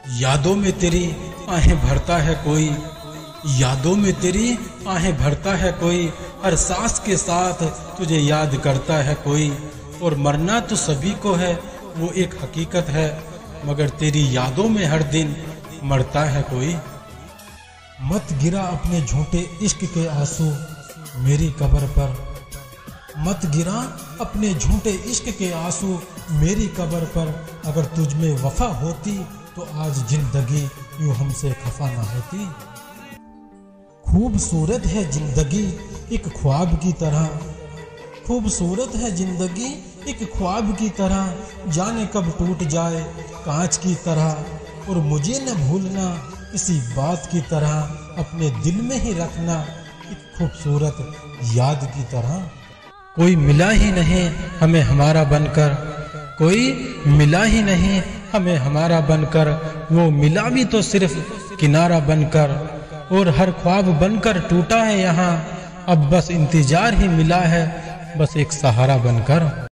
यादों में तेरी आहें भरता है कोई, यादों में तेरी आहें भरता है कोई, हर सांस के साथ तुझे याद करता है कोई। और मरना तो सभी को है, वो एक हकीकत है, मगर तेरी यादों में हर दिन मरता है कोई। मत गिरा अपने झूठे इश्क के आंसू मेरी कब्र पर, मत गिरा अपने झूठे इश्क के आंसू मेरी कब्र पर। अगर तुझ में वफा होती तो आज जिंदगी यूं हमसे खफा ना होती। खूबसूरत है जिंदगी एक ख्वाब की तरह, खूबसूरत है जिंदगी एक ख्वाब की तरह, जाने कब टूट जाए कांच की तरह। और मुझे न भूलना इसी बात की तरह, अपने दिल में ही रखना एक खूबसूरत याद की तरह। कोई मिला ही नहीं हमें हमारा बनकर, कोई मिला ही नहीं हमें हमारा बनकर, वो मिला भी तो सिर्फ किनारा बनकर। और हर ख्वाब बनकर टूटा है यहाँ, अब बस इंतजार ही मिला है, बस एक सहारा बनकर।